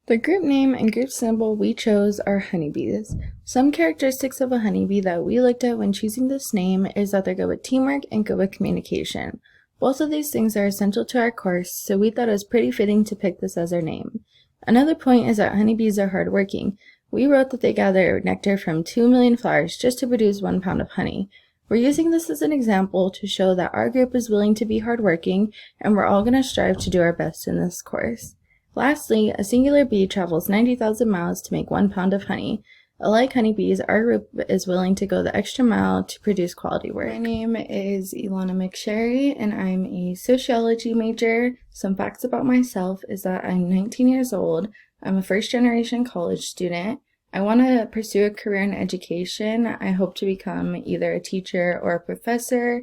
The group name and group symbol we chose are honeybees. Some characteristics of a honeybee that we looked at when choosing this name is that they're good with teamwork and good with communication. Both of these things are essential to our course, so we thought it was pretty fitting to pick this as our name. Another point is that honeybees are hardworking. We wrote that they gather nectar from 2 million flowers just to produce 1 pound of honey. We're using this as an example to show that our group is willing to be hardworking, and we're all going to strive to do our best in this course. Lastly, a singular bee travels 90,000 miles to make 1 pound of honey. Like honeybees, our group is willing to go the extra mile to produce quality work. My name is Ilana McSherry, and I'm a sociology major. Some facts about myself is that I'm 19 years old. I'm a first-generation college student. I want to pursue a career in education. I hope to become either a teacher or a professor,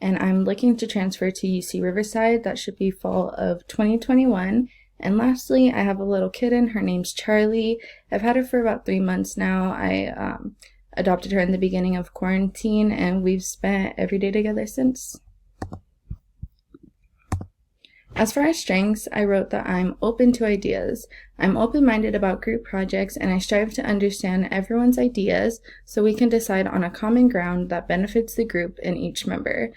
and I'm looking to transfer to UC Riverside. That should be fall of 2021. And lastly, I have a little kitten. Her name's Charlie. I've had her for about 3 months now. I adopted her in the beginning of quarantine, and we've spent every day together since. As for our strengths, I wrote that I'm open to ideas. I'm open-minded about group projects, and I strive to understand everyone's ideas so we can decide on a common ground that benefits the group and each member.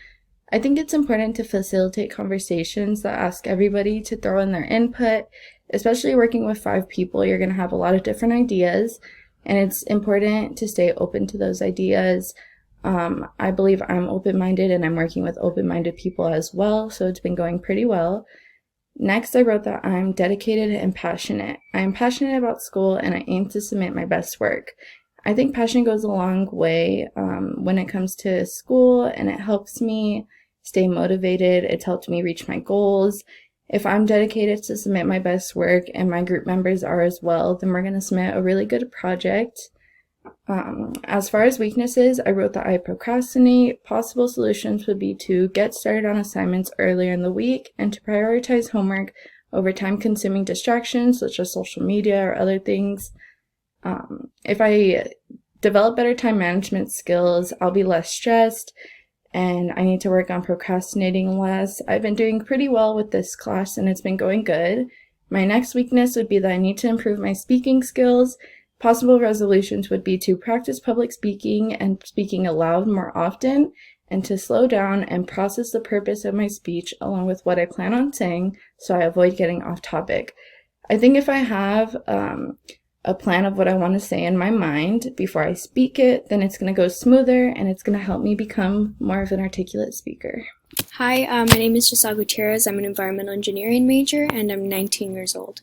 I think it's important to facilitate conversations that ask everybody to throw in their input. Especially working with 5 people, you're going to have a lot of different ideas, and it's important to stay open to those ideas. I believe I'm open-minded, and I'm working with open-minded people as well, so it's been going pretty well. Next, I wrote that I'm dedicated and passionate. I am passionate about school, and I aim to submit my best work. I think passion goes a long way when it comes to school, and it helps me stay motivated. It's helped me reach my goals. If I'm dedicated to submit my best work and my group members are as well, then we're going to submit a really good project. As far as weaknesses, I wrote that I procrastinate. Possible solutions would be to get started on assignments earlier in the week and to prioritize homework over time-consuming distractions such as social media or other things. If I develop better time management skills, I'll be less stressed, and I need to work on procrastinating less. I've been doing pretty well with this class, and it's been going good. My next weakness would be that I need to improve my speaking skills. Possible resolutions would be to practice public speaking and speaking aloud more often, and to slow down and process the purpose of my speech along with what I plan on saying so I avoid getting off topic. I think if I have a plan of what I want to say in my mind before I speak it, then it's going to go smoother and it's going to help me become more of an articulate speaker. Hi, my name is Giselle Gutierrez. I'm an environmental engineering major and I'm 19 years old.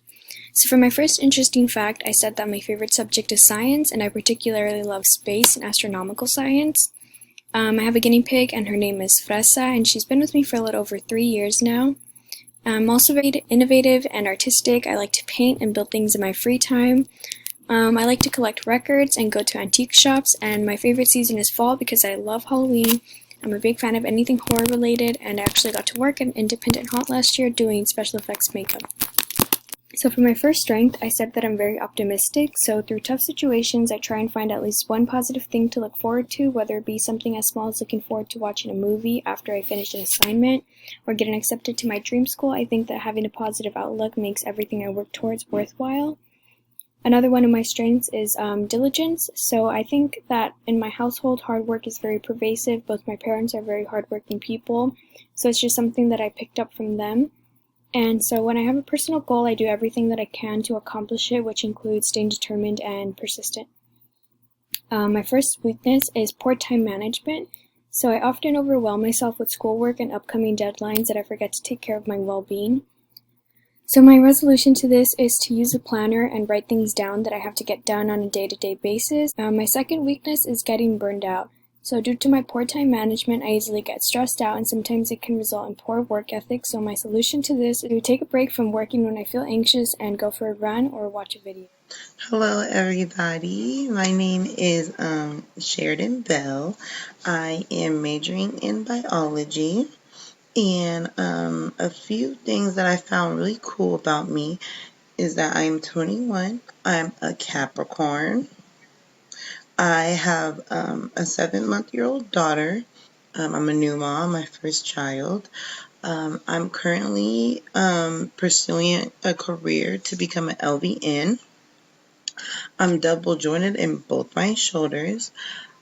So for my first interesting fact, I said that my favorite subject is science, and I particularly love space and astronomical science. I have a guinea pig, and her name is Fresa, and she's been with me for a little over 3 years now. I'm also very innovative and artistic. I like to paint and build things in my free time. I like to collect records and go to antique shops, and my favorite season is fall because I love Halloween. I'm a big fan of anything horror related, and I actually got to work at Independent Haunt last year doing special effects makeup. So for my first strength, I said that I'm very optimistic, so through tough situations, I try and find at least one positive thing to look forward to, whether it be something as small as looking forward to watching a movie after I finish an assignment, or getting accepted to my dream school. I think that having a positive outlook makes everything I work towards worthwhile. Another one of my strengths is diligence, so I think that in my household, hard work is very pervasive. Both my parents are very hardworking people, so it's just something that I picked up from them. And so when I have a personal goal, I do everything that I can to accomplish it, which includes staying determined and persistent. My first weakness is poor time management. So I often overwhelm myself with schoolwork and upcoming deadlines that I forget to take care of my well-being. So my resolution to this is to use a planner and write things down that I have to get done on a day-to-day basis. My second weakness is getting burned out. So due to my poor time management, I easily get stressed out, and sometimes it can result in poor work ethic. So my solution to this is to take a break from working when I feel anxious and go for a run or watch a video. Hello everybody, my name is Sheridan Bell. I am majoring in biology, and a few things that I found really cool about me is that I'm 21, I'm a Capricorn, I have a 7-month-old daughter, I'm a new mom, my first child. I'm currently pursuing a career to become an LVN. I'm double jointed in both my shoulders.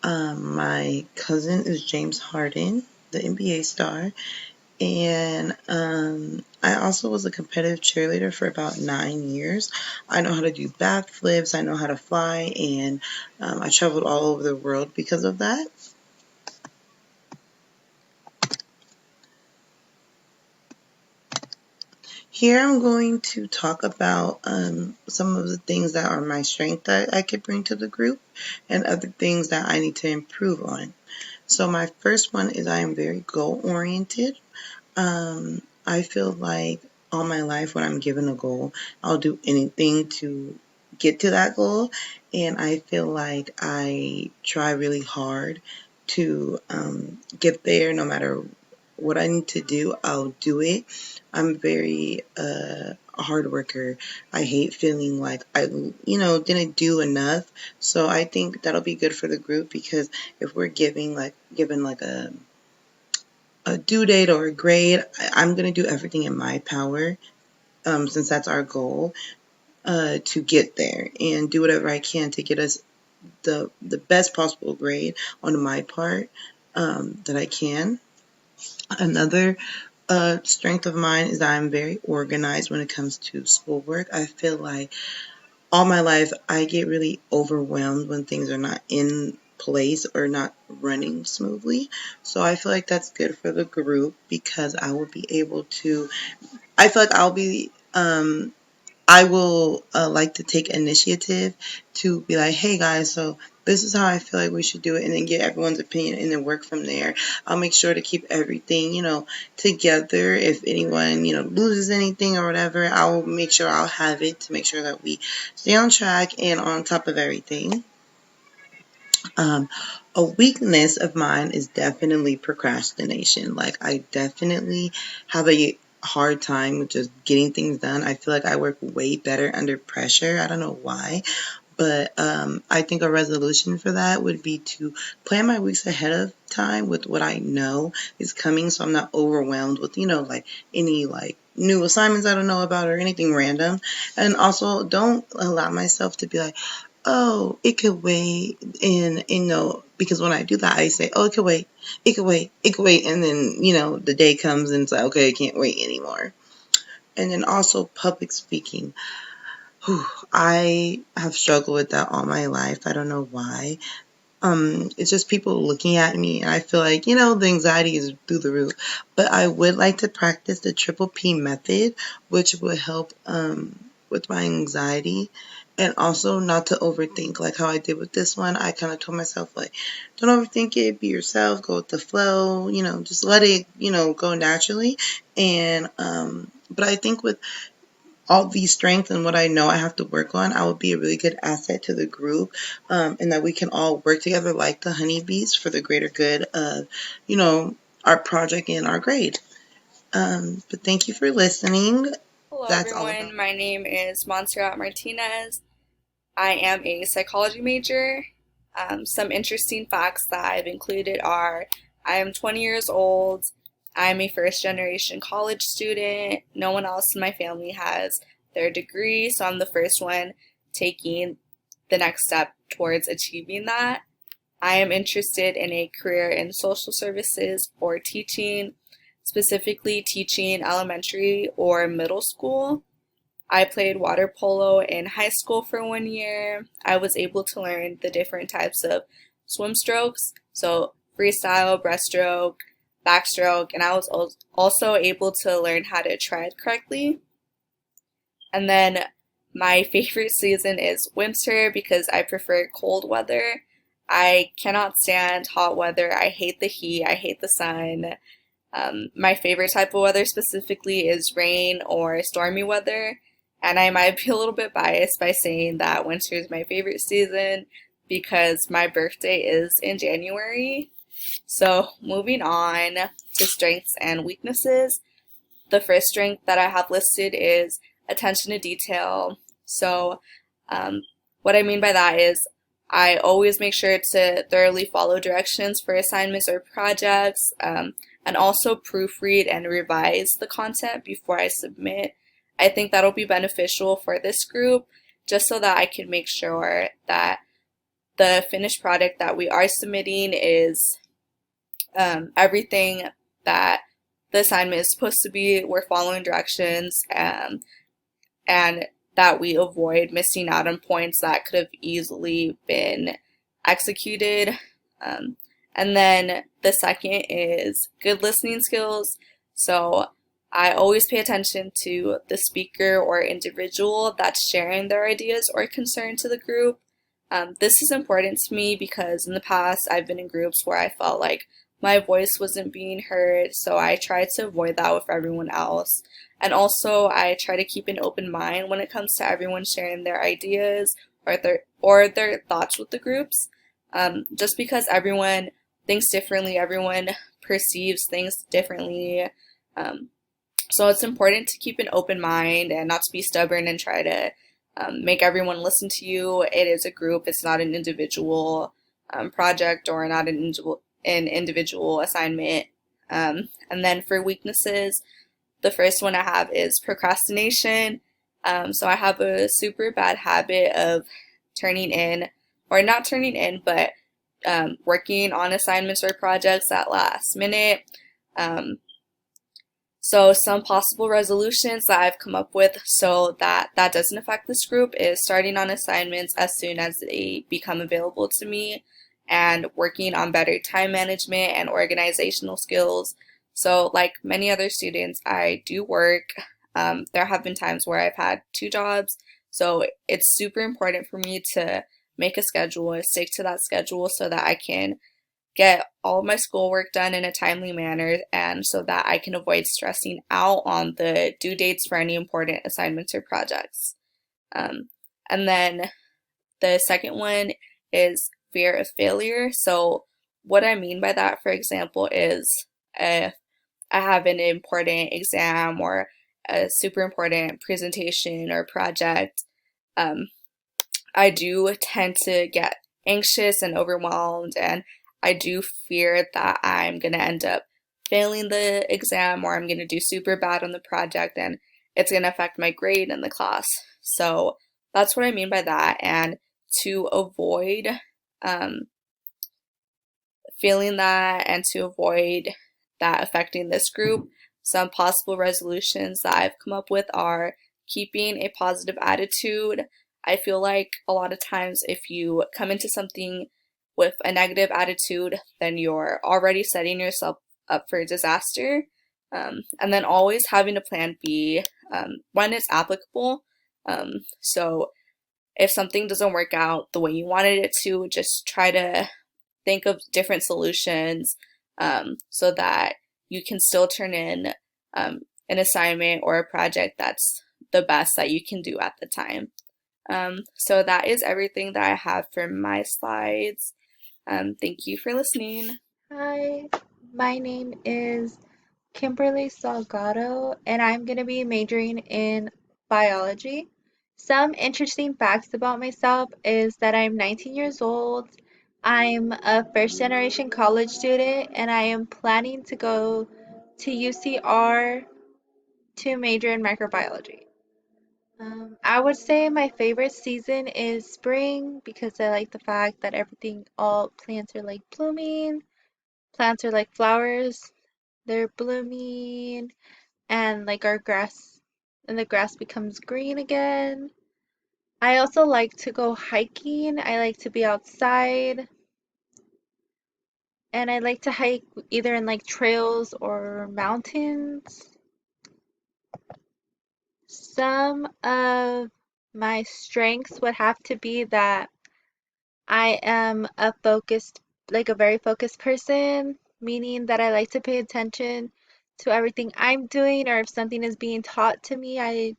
My cousin is James Harden, the NBA star, and I also was a competitive cheerleader for about 9 years. I know how to do backflips, I know how to fly, and I traveled all over the world because of that. Here I'm going to talk about some of the things that are my strength that I could bring to the group and other things that I need to improve on. So my first one is I am very goal oriented. I feel like all my life when I'm given a goal, I'll do anything to get to that goal. And I feel like I try really hard to get there no matter what I need to do, I'll do it. I'm very a hard worker. I hate feeling like didn't do enough. So I think that'll be good for the group because if we're given like a due date or a grade, I'm gonna do everything in my power, since that's our goal, to get there and do whatever I can to get us the best possible grade on my part, that I can. Another strength of mine is that I'm very organized when it comes to schoolwork. I feel like all my life I get really overwhelmed when things are not in place or not running smoothly. So I feel like that's good for the group because I will be able to, I feel like I will like to take initiative to be like, hey guys, so this is how I feel like we should do it, and then get everyone's opinion and then work from there. I'll make sure to keep everything, together. If anyone, loses anything or whatever, I will make sure I'll have it to make sure that we stay on track and on top of everything. Um, a weakness of mine is definitely procrastination. Like, I definitely have a hard time with just getting things done. I feel like I work way better under pressure. I don't know why. But I think a resolution for that would be to plan my weeks ahead of time with what I know is coming so I'm not overwhelmed with, like any like new assignments I don't know about or anything random. And also don't allow myself to be like, oh, it could wait. And, because when I do that, I say, oh, it could wait, it could wait, it could wait. And then, the day comes and it's like, okay, I can't wait anymore. And then also public speaking. Whew, I have struggled with that all my life. I don't know why. It's just people looking at me, and I feel like, the anxiety is through the roof. But I would like to practice the triple P method, which would help with my anxiety, and also not to overthink, like how I did with this one. I kind of told myself, like, don't overthink it, be yourself, go with the flow, just let it, go naturally. And, but I think with all these strengths and what I know I have to work on, I will be a really good asset to the group, and that we can all work together like the honeybees for the greater good of, our project and our grade. But thank you for listening. Hello That's all about everyone, my name is Montserrat Martinez. I am a psychology major. Some interesting facts that I've included are I am 20 years old. I'm a first generation college student. No one else in my family has their degree, so I'm the first one taking the next step towards achieving that. I am interested in a career in social services or teaching, specifically teaching elementary or middle school. I played water polo in high school for 1 year. I was able to learn the different types of swim strokes, so freestyle, breaststroke, backstroke, and I was also able to learn how to tread correctly. And then my favorite season is winter because I prefer cold weather. I cannot stand hot weather. I hate the heat. I hate the sun. My favorite type of weather specifically is rain or stormy weather. And I might be a little bit biased by saying that winter is my favorite season because my birthday is in January. So, moving on to strengths and weaknesses. The first strength that I have listed is attention to detail. So, um, what I mean by that is I always make sure to thoroughly follow directions for assignments or projects. and also proofread and revise the content before I submit. I think that'll be beneficial for this group just so that I can make sure that the finished product that we are submitting is everything that the assignment is supposed to be. We're following directions, and that we avoid missing out on points that could have easily been executed. And then the second is good listening skills. So I always pay attention to the speaker or individual that's sharing their ideas or concern to the group. This is important to me because in the past I've been in groups where I felt like my voice wasn't being heard, so I try to avoid that with everyone else. And also, I try to keep an open mind when it comes to everyone sharing their ideas or their thoughts with the groups. Just because everyone thinks differently, everyone perceives things differently. So it's important to keep an open mind and not to be stubborn and try to make everyone listen to you. It is a group; it's not an individual project or not an individual assignment. And then for weaknesses, the first one I have is procrastination. So I have a super bad habit of turning in, or not turning in, but working on assignments or projects at last minute. So some possible resolutions that I've come up with so that that doesn't affect this group is starting on assignments as soon as they become available to me and working on better time management and organizational skills. So like many other students, I do work. There have been times where I've had 2 jobs. So it's super important for me to make a schedule and stick to that schedule so that I can get all of my schoolwork done in a timely manner and so that I can avoid stressing out on the due dates for any important assignments or projects. And then the second one is fear of failure. So what I mean by that, for example, is if I have an important exam or a super important presentation or project, I do tend to get anxious and overwhelmed, and I do fear that I'm going to end up failing the exam or I'm going to do super bad on the project and it's going to affect my grade in the class. So that's what I mean by that. And to avoid feeling that and to avoid that affecting this group, some possible resolutions that I've come up with are keeping a positive attitude. I feel like a lot of times if you come into something with a negative attitude, then you're already setting yourself up for disaster. And then always having a plan B when it's applicable. So if something doesn't work out the way you wanted it to, just try to think of different solutions so that you can still turn in an assignment or a project that's the best that you can do at the time. So that is everything that I have for my slides. Thank you for listening. Hi, my name is Kimberly Salgado, and I'm going to be majoring in biology. Some interesting facts about myself is that I'm 19 years old. I'm a first generation college student, and I am planning to go to UCR to major in microbiology. I would say my favorite season is spring because I like the fact that all plants are like blooming. Plants are like flowers. They're blooming and like our grass and the grass becomes green again. I also like to go hiking. I like to be outside and I like to hike either in like trails or mountains. Some of my strengths would have to be that I am like a very focused person, meaning that I like to pay attention to everything I'm doing, or if something is being taught to me, I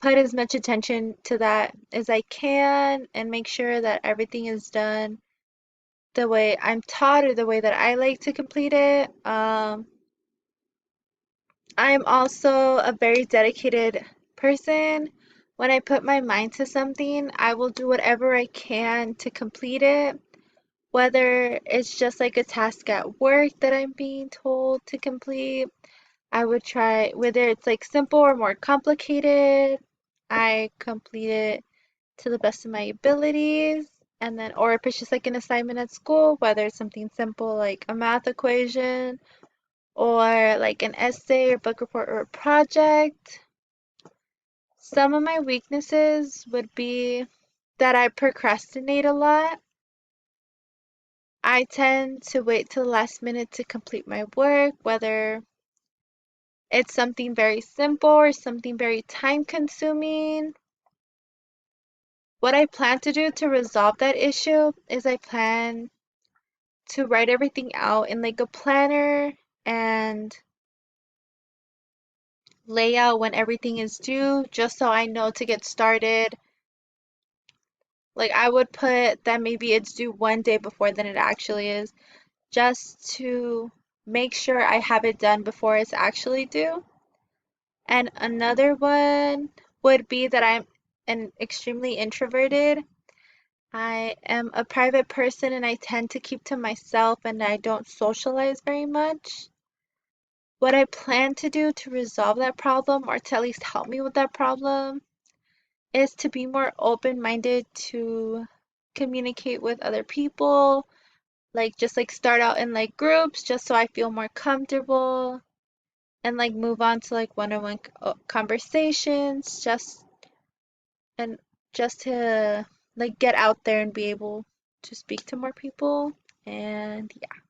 put as much attention to that as I can and make sure that everything is done the way I'm taught or the way that I like to complete it. I am also a very dedicated person. When I put my mind to something, I will do whatever I can to complete it. Whether it's just like a task at work that I'm being told to complete, I would try, whether it's like simple or more complicated, I complete it to the best of my abilities. And then, or if it's just like an assignment at school, whether it's something simple like a math equation or like an essay or book report or a project. Some of my weaknesses would be that I procrastinate a lot. I tend to wait till the last minute to complete my work, whether it's something very simple or something very time consuming. What I plan to do to resolve that issue is I plan to write everything out in like a planner and lay out when everything is due just so I know to get started. Like I would put that maybe it's due one day before than it actually is, just to make sure I have it done before it's actually due. And another one would be that I'm an extremely introverted. I am a private person and I tend to keep to myself and I don't socialize very much. What I plan to do to resolve that problem or to at least help me with that problem is to be more open-minded to communicate with other people, like just like start out in like groups just so I feel more comfortable and like move on to like one-on-one conversations and just to like get out there and be able to speak to more people and yeah.